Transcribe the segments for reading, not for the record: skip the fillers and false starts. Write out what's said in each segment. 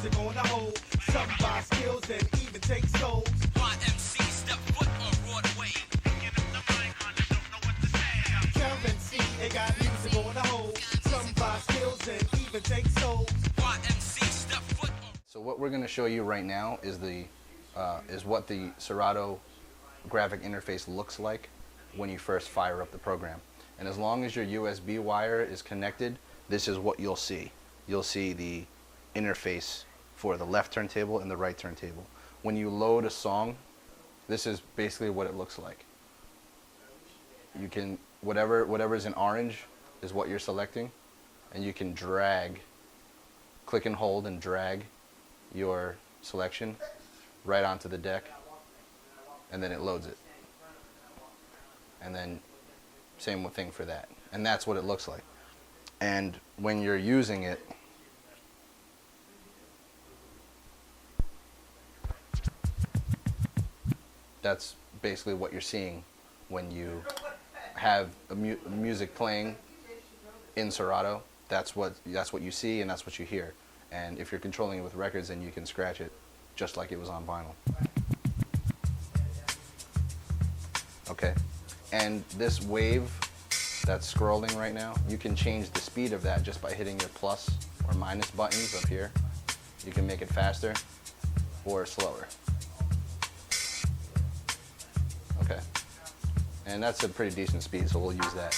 music on the whole. Some buy skills and even take souls. YMC step foot on Broadway. Get up the mic, man, I don't know what to say. Kelvin C, they got music on the whole. Some buy skills and even take souls. YMC step foot on. So what we're going to show you right now is what the Serato graphic interface looks like when you first fire up the program. And as long as your USB wire is connected, this is what you'll see. You'll see the interface for the left turntable and the right turntable. When you load a song, this is basically what it looks like. You can, whatever's in orange is what you're selecting, and you can drag, click and hold and drag your selection right onto the deck, and then it loads it. And then same thing for that. And that's what it looks like. And when you're using it, that's basically what you're seeing when you have music playing in Serato. That's what you see and that's what you hear. And if you're controlling it with records, then you can scratch it just like it was on vinyl. Okay, and this wave that's scrolling right now, you can change the speed of that just by hitting your plus or minus buttons up here. You can make it faster or slower. Okay, and that's a pretty decent speed, so we'll use that.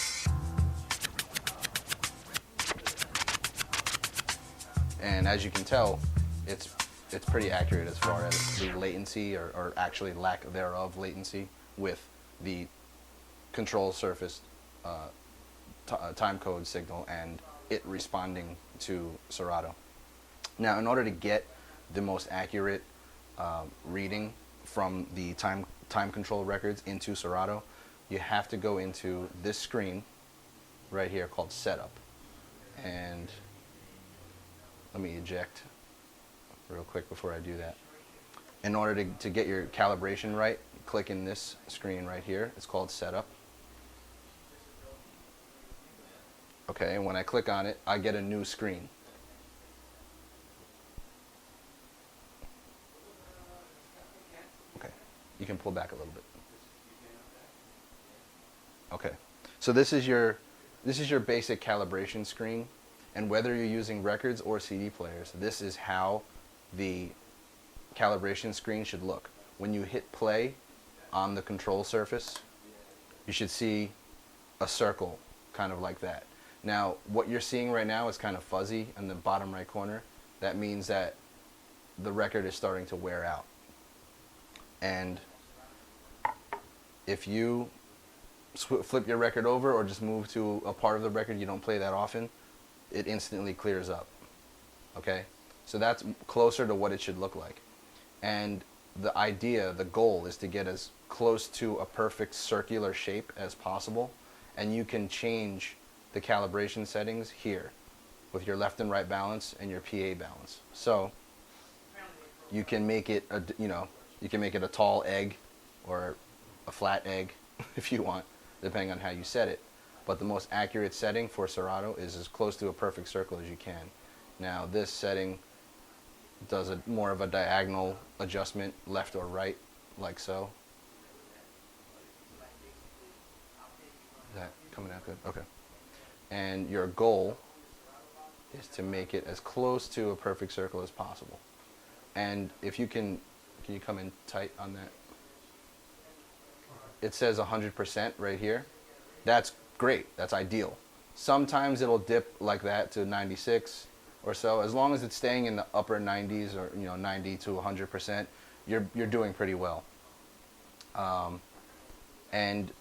And as you can tell, it's pretty accurate as far as the latency or actually lack thereof latency with the control surface time code signal and it responding to Serato. Now, in order to get the most accurate reading from the time control records into Serato, you have to go into this screen right here called Setup. And let me eject real quick before I do that. In order to get your calibration right, click in this screen right here. It's called Setup. Okay, and when I click on it, I get a new screen. Okay, you can pull back a little bit. Okay, so this is your basic calibration screen, and whether you're using records or CD players, this is how the calibration screen should look. When you hit play on the control surface, you should see a circle kind of like that. Now, what you're seeing right now is kind of fuzzy in the bottom right corner. That means that the record is starting to wear out. And if you flip your record over or just move to a part of the record you don't play that often, it instantly clears up. Okay? So that's closer to what it should look like. And the idea, the goal, is to get as close to a perfect circular shape as possible. And you can change the calibration settings here with your left and right balance and your PA balance. So you can make it you can make it a tall egg or a flat egg if you want, depending on how you set it. But the most accurate setting for Serato is as close to a perfect circle as you can. Now this setting does more of a diagonal adjustment, left or right, like so. Is that coming out good? Okay. And your goal is to make it as close to a perfect circle as possible. And if you can you come in tight on that? It says 100% right here. That's great. That's ideal. Sometimes it'll dip like that to 96 or so. As long as it's staying in the upper 90s or 90 to 100%, you're doing pretty well. And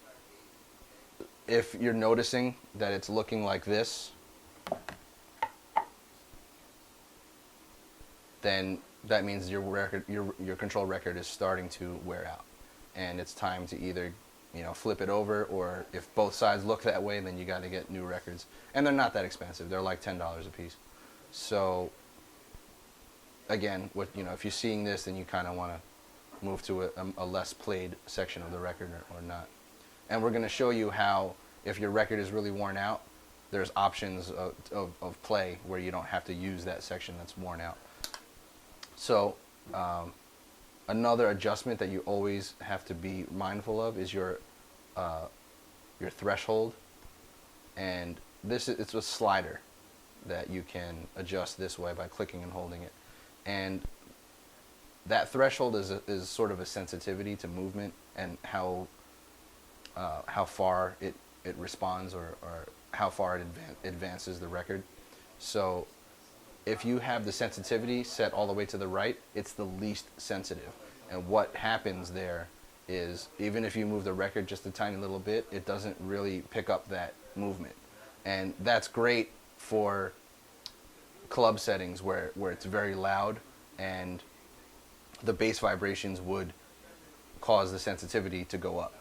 if you're noticing that it's looking like this, then that means your record, your control record is starting to wear out, and it's time to either flip it over, or if both sides look that way, then you got to get new records. And they're not that expensive. They're like $10 a piece. So again, if you're seeing this, then you kind of want to move to a less played section of the record or not. And we're going to show you how, if your record is really worn out, there's options of play where you don't have to use that section that's worn out. So another adjustment that you always have to be mindful of is your threshold, and it's a slider that you can adjust this way by clicking and holding it, and that threshold is sort of a sensitivity to movement and how far it responds, or how far it advances the record. So if you have the sensitivity set all the way to the right, it's the least sensitive. And what happens there is, even if you move the record just a tiny little bit, it doesn't really pick up that movement. And that's great for club settings where it's very loud and the bass vibrations would cause the sensitivity to go up.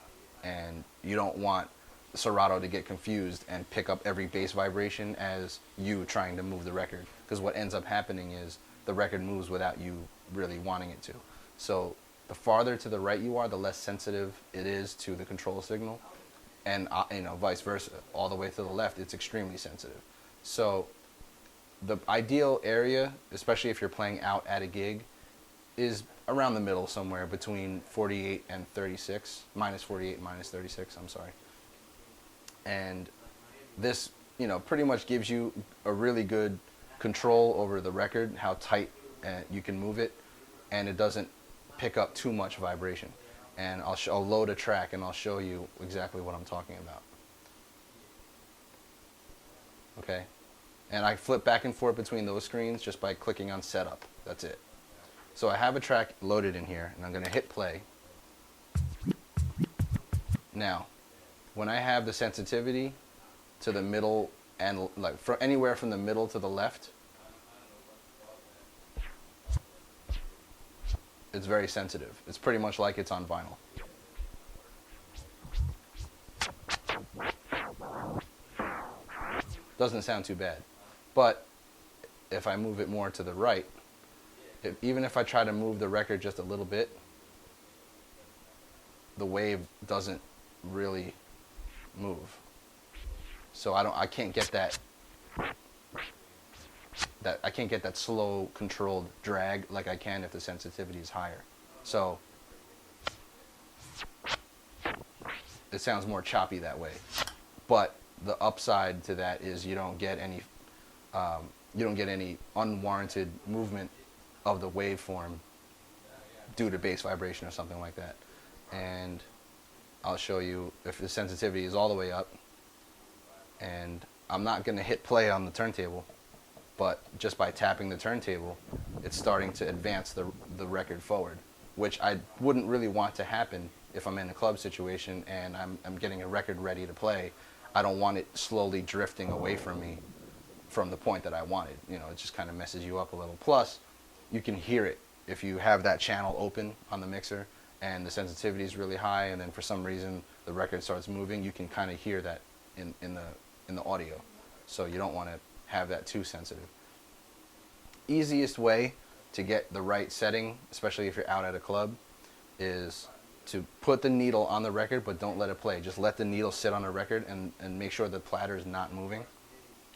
And you don't want Serato to get confused and pick up every bass vibration as you trying to move the record, because what ends up happening is the record moves without you really wanting it to. So the farther to the right you are, the less sensitive it is to the control signal, and vice versa. All the way to the left, it's extremely sensitive. So the ideal area, especially if you're playing out at a gig, is around the middle, somewhere between 48 and 36, minus 48, minus 36, I'm sorry. And this, pretty much gives you a really good control over the record, how tight you can move it, and it doesn't pick up too much vibration. And I'll load a track and I'll show you exactly what I'm talking about. Okay? And I flip back and forth between those screens just by clicking on setup. That's it. So I have a track loaded in here, and I'm going to hit play. Now, when I have the sensitivity to the middle, and anywhere from the middle to the left, it's very sensitive. It's pretty much like it's on vinyl. Doesn't sound too bad. But if I move it more to the right, even if I try to move the record just a little bit, the wave doesn't really move. So I can't get that slow controlled drag like I can if the sensitivity is higher. So it sounds more choppy that way. But the upside to that is you don't get any unwarranted movement of the waveform due to bass vibration or something like that. And I'll show you if the sensitivity is all the way up, and I'm not going to hit play on the turntable, but just by tapping the turntable, it's starting to advance the record forward, which I wouldn't really want to happen if I'm in a club situation and I'm getting a record ready to play. I don't want it slowly drifting away from me from the point that I wanted. It just kind of messes you up a little. Plus, you can hear it if you have that channel open on the mixer and the sensitivity is really high, and then for some reason the record starts moving. You can kind of hear that in the audio. So you don't want to have that too sensitive. Easiest way to get the right setting, especially if you're out at a club, is to put the needle on the record, but don't let it play. Just let the needle sit on the record and make sure the platter is not moving,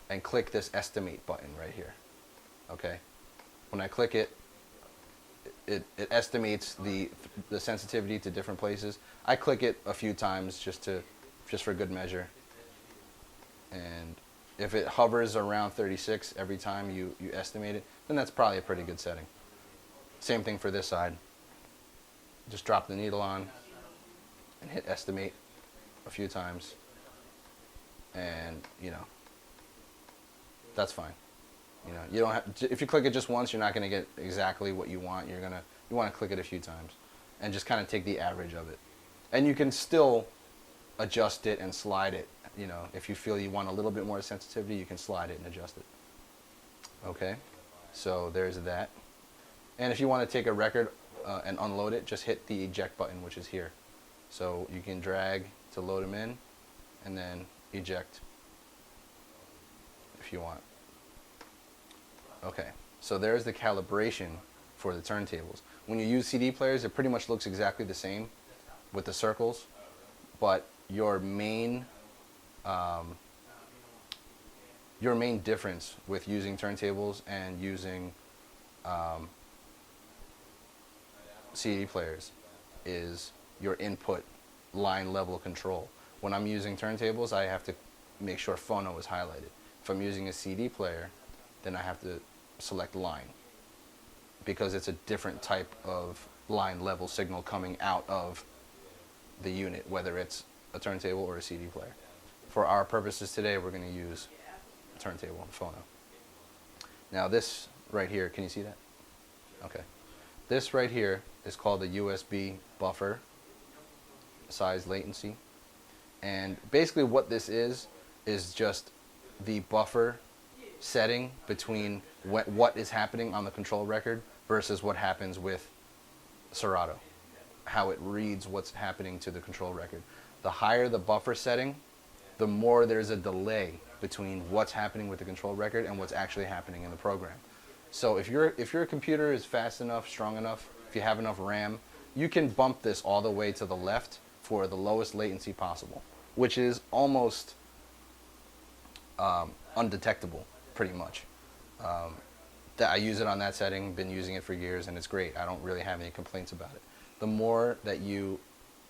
and click this estimate button right here. Okay? When I click it, it estimates the sensitivity to different places. I click it a few times just for good measure. And if it hovers around 36 every time you estimate it, then that's probably a pretty good setting. Same thing for this side. Just drop the needle on and hit estimate a few times, and that's fine. You don't have, if you click it just once, you're not going to get exactly what you want. You want to click it a few times and just kind of take the average of it. And you can still adjust it and slide it. If you feel you want a little bit more sensitivity, you can slide it and adjust it. Okay, so there's that. And if you want to take a record and unload it, just hit the eject button, which is here. So you can drag to load them in and then eject if you want. Okay, so there's the calibration for the turntables. When you use CD players, it pretty much looks exactly the same with the circles, but your main difference with using turntables and using CD players is your input line level control. When I'm using turntables, I have to make sure phono is highlighted. If I'm using a CD player, then I have to select line, because it's a different type of line level signal coming out of the unit, whether it's a turntable or a CD player. For our purposes today, we're going to use a turntable and phono. Now this right here, can you see that? Okay. This right here is called the USB buffer size latency. And basically what this is just the buffer setting between what is happening on the control record versus what happens with Serato, how it reads what's happening to the control record. The higher the buffer setting, the more there's a delay between what's happening with the control record and what's actually happening in the program. So if your computer is fast enough, strong undetectable, if you have enough RAM, you can bump this all the way to the left for the lowest latency possible, which is almost undetectable, pretty much. I use it on that setting, been using it for years, and it's great. I don't really have any complaints about it. The more that you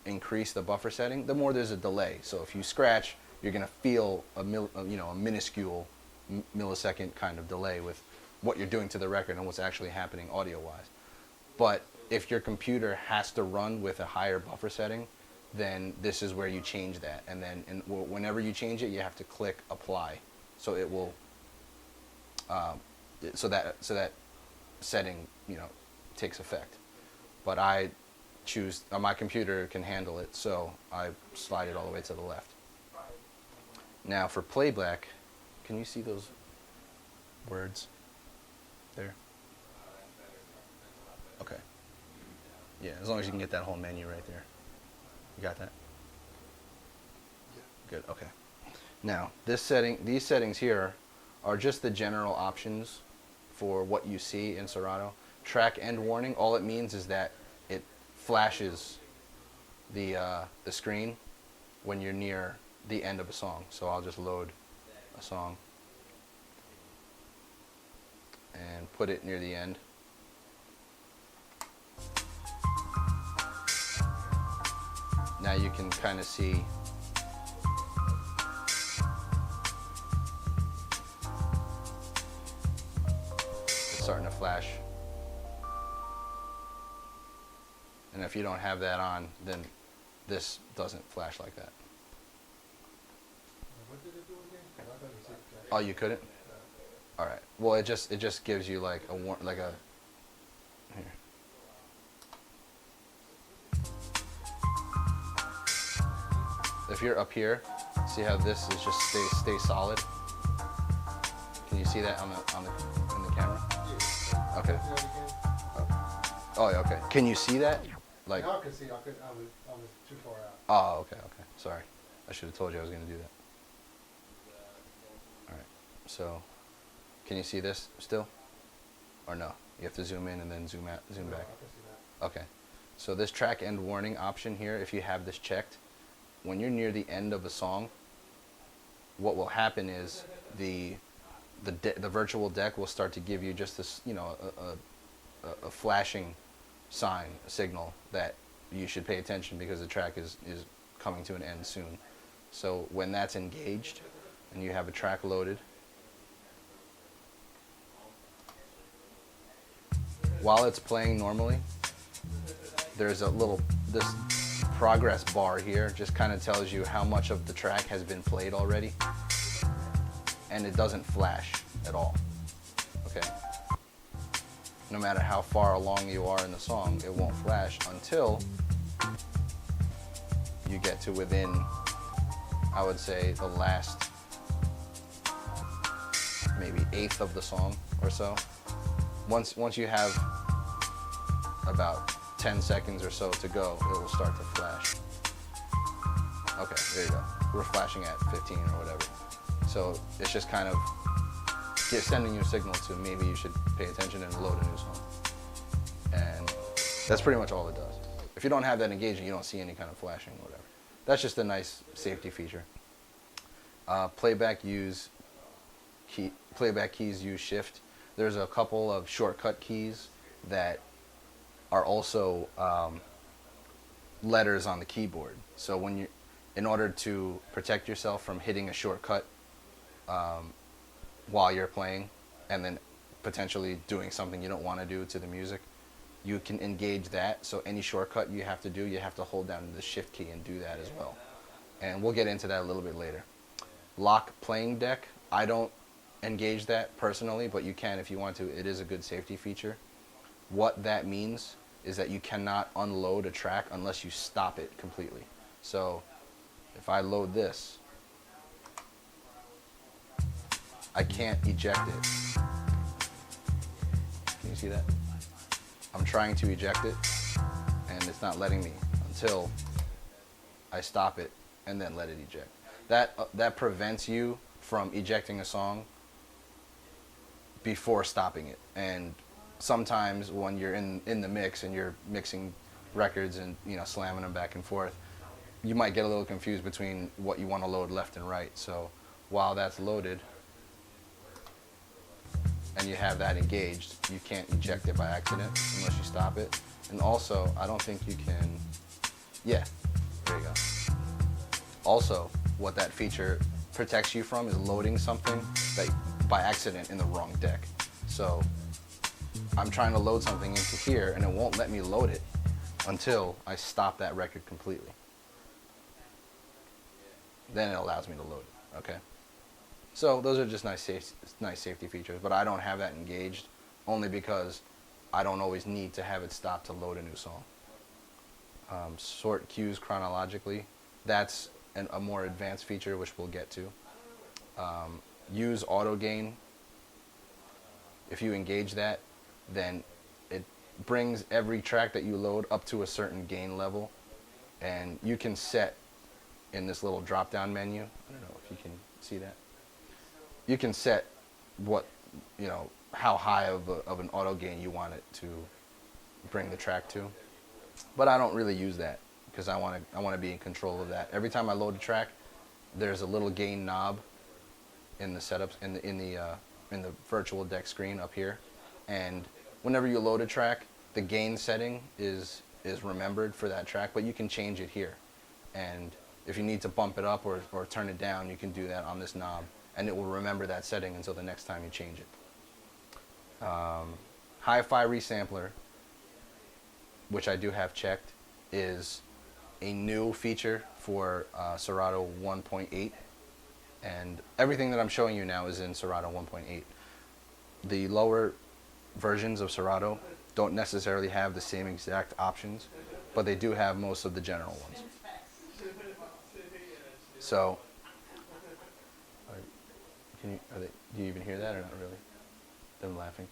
increase the buffer setting, the more there's a delay. So if you scratch, you're going to feel a minuscule millisecond kind of delay with what you're doing to the record and what's actually happening audio-wise. But if your computer has to run with a higher buffer setting, then this is where you change that. And then whenever you change it, you have to click apply. So it will, so that setting, takes effect. But I choose, my computer can handle it, so I slide it all the way to the left. Now for playback, can you see those words there? Okay. Yeah, as long as you can get that whole menu right there. You got that? Good, okay. Now, these settings here are just the general options for what you see in Serato. Track end warning, all it means is that it flashes the screen when you're near the end of a song. So I'll just load a song and put it near the end. Now you can kind of see it's starting to flash. And if you don't have that on, then this doesn't flash like that. What did it do again? I thought it said track. Oh, you couldn't? All right. Well, it just gives you like a here. If you're up here, see how this is just stay solid? Can you see that in the camera? Yeah. Okay. Do that again. Oh, yeah, okay. Can you see that? Like, Now I can see. I was too far out. oh, okay. Sorry. I should have told you I was going to do that. All right. So, can you see this still? Or no? You have to zoom in and then zoom back. I can see that. Okay. So this track end warning option here, if you have this checked, when you're near the end of a song, what will happen is the virtual deck will start to give you just this, a flashing sign, a signal that you should pay attention because the track is coming to an end soon. So when that's engaged and you have a track loaded, while it's playing normally, there's this progress bar here just kind of tells you how much of the track has been played already, and it doesn't flash at all. Okay? No matter how far along you are in the song, it won't flash until you get to within, I would say, the last maybe eighth of the song or so. Once you have about 10 seconds or so to go, it will start to flash. Okay, there you go. We're flashing at 15 or whatever. So it's just kind of sending you a signal to maybe you should pay attention and load a new song. And that's pretty much all it does. If you don't have that engaging, you don't see any kind of flashing or whatever. That's just a nice safety feature. Playback keys use shift. There's a couple of shortcut keys that are also letters on the keyboard. So when you, in order to protect yourself from hitting a shortcut while you're playing, and then potentially doing something you don't want to do to the music, you can engage that. So any shortcut you have to do, you have to hold down the shift key and do that as well. And we'll get into that a little bit later. Lock playing deck, I don't engage that personally, but you can if you want to. It is a good safety feature. What that means is that you cannot unload a track unless you stop it completely. So if I load this, I can't eject it. Can you see that? I'm trying to eject it and it's not letting me until I stop it and then let it eject. That prevents you from ejecting a song before stopping it. And sometimes when you're in the mix and you're mixing records and slamming them back and forth, you might get a little confused between what you want to load left and right. So while that's loaded and you have that engaged, you can't eject it by accident unless you stop it. And also, I don't think you can, yeah, there you go. Also, what that feature protects you from is loading something that by accident in the wrong deck. So I'm trying to load something into here and it won't let me load it until I stop that record completely. Then it allows me to load it, okay? So those are just nice safety features, but I don't have that engaged only because I don't always need to have it stop to load a new song. Sort cues chronologically, that's a more advanced feature which we'll get to. Use auto gain. If you engage that, then it brings every track that you load up to a certain gain level, and you can set in this little drop down menu, I don't know if you can see that, you can set what, how high of an auto gain you want it to bring the track to. But I don't really use that because I want to be in control of that. Every time I load a track, there's a little gain knob in the setups in the virtual deck screen up here, and whenever you load a track, the gain setting is remembered for that track, but you can change it here. And if you need to bump it up or turn it down, you can do that on this knob, and it will remember that setting until the next time you change it. Hi-Fi resampler, which I do have checked, is a new feature for Serato 1.8, and everything that I'm showing you now is in Serato 1.8. The lower versions of Serato don't necessarily have the same exact options, but they do have most of the general ones. So, do you even hear that or not really? Them laughing?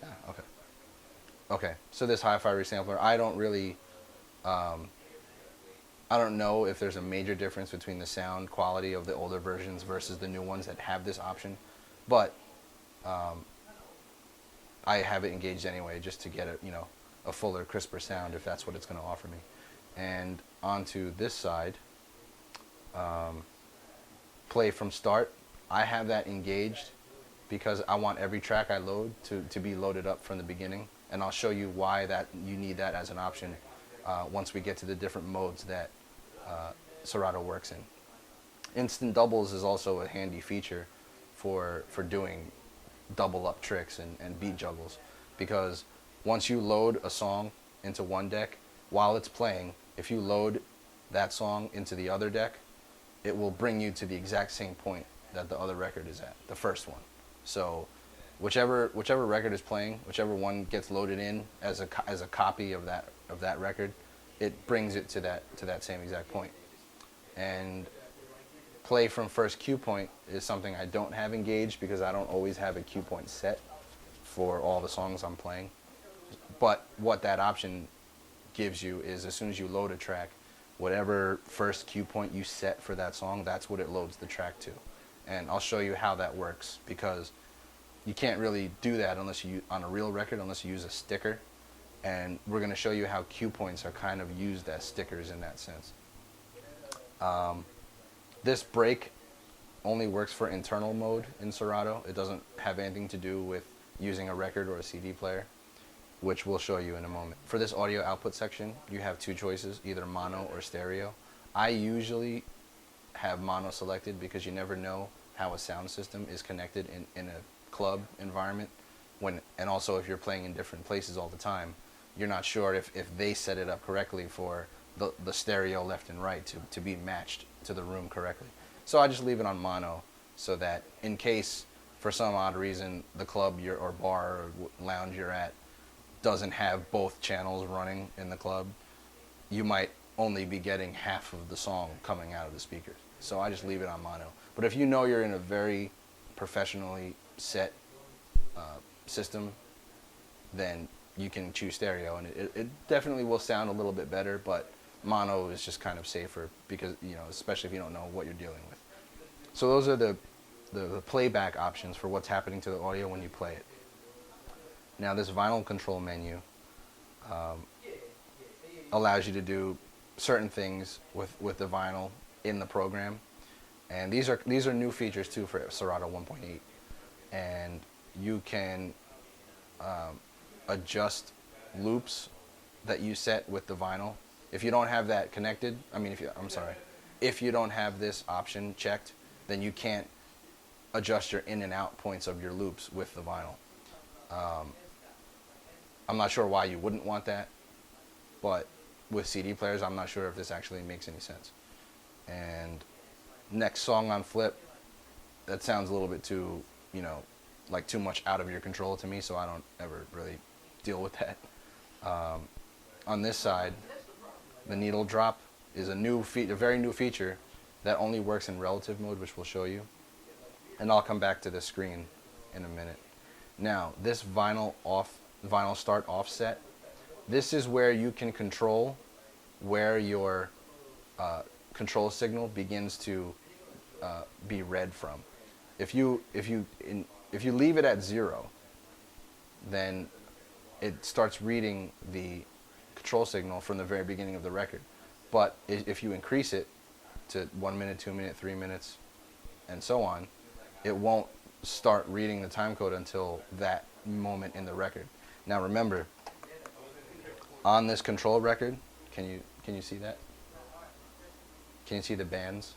Yeah, okay. Okay, so this hi-fi resampler, I don't really, I don't know if there's a major difference between the sound quality of the older versions versus the new ones that have this option, but I have it engaged anyway just to get a fuller, crisper sound if that's what it's going to offer me. And onto this side, play from start. I have that engaged because I want every track I load to be loaded up from the beginning, and I'll show you why that you need that as an option once we get to the different modes that Serato works in. Instant doubles is also a handy feature for doing double up tricks and beat juggles, because once you load a song into one deck, while it's playing, if you load that song into the other deck, it will bring you to the exact same point that the other record is at, the first one. So whichever record is playing, whichever one gets loaded in as a copy of that record, it brings it to that same exact point. And play from first cue point is something I don't have engaged because I don't always have a cue point set for all the songs I'm playing. But what that option gives you is as soon as you load a track, whatever first cue point you set for that song, that's what it loads the track to. And I'll show you how that works, because you can't really do that unless you on a real record unless you use a sticker, and we're going to show you how cue points are kind of used as stickers in that sense. This break only works for internal mode in Serato. It doesn't have anything to do with using a record or a CD player. which we'll show you in a moment. For this audio output section, you have two choices, either mono or stereo. I usually have mono selected because you never know how a sound system is connected in a club environment, and also if you're playing in different places all the time, you're not sure if they set it up correctly for the stereo left and right to be matched to the room correctly. So I just leave it on mono so that in case for some odd reason the club or bar or lounge you're at doesn't have both channels running in the club, you might only be getting half of the song coming out of the speakers. So I just leave it on mono. But if you know you're in a very professionally set system, then you can choose stereo, and it definitely will sound a little bit better, but mono is just kind of safer because, you know, especially if you don't know what you're dealing with. So those are the playback options for what's happening to the audio when you play it. Now this vinyl control menu allows you to do certain things with the vinyl in the program, and these are new features too for Serato 1.8, and you can adjust loops that you set with the vinyl. If you don't have that connected, if you don't have this option checked, then you can't adjust your in and out points of your loops with the vinyl. I'm not sure why you wouldn't want that, but with CD players, I'm not sure if this actually makes any sense. And next song on flip, that sounds a little bit too, like too much out of your control to me, so I don't ever really deal with that. On this side, the needle drop is a very new feature that only works in relative mode, which we'll show you. And I'll come back to this screen in a minute. Now, this vinyl start offset, this is where you can control where your control signal begins to be read from. If you leave it at 0, then it starts reading the control signal from the very beginning of the record. But if you increase it to 1 minute, 2 minutes, 3 minutes, and so on, it won't start reading the time code until that moment in the record. Now remember, on this control record, can you see that? Can you see the bands?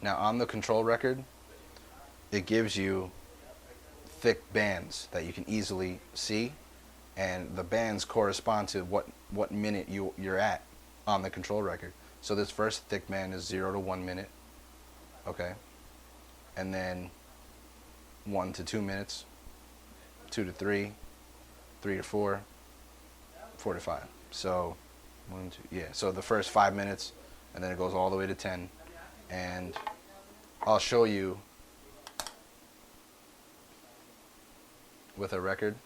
Now on the control record, it gives you thick bands that you can easily see, and the bands correspond to what minute you're at on the control record. So this first thick band is 0 to 1 minute, okay, and then 1 to 2 minutes, 2 to 3, 3 to 4, 4 to 5. So so the first 5 minutes, and then it goes all the way to 10, and I'll show you with a record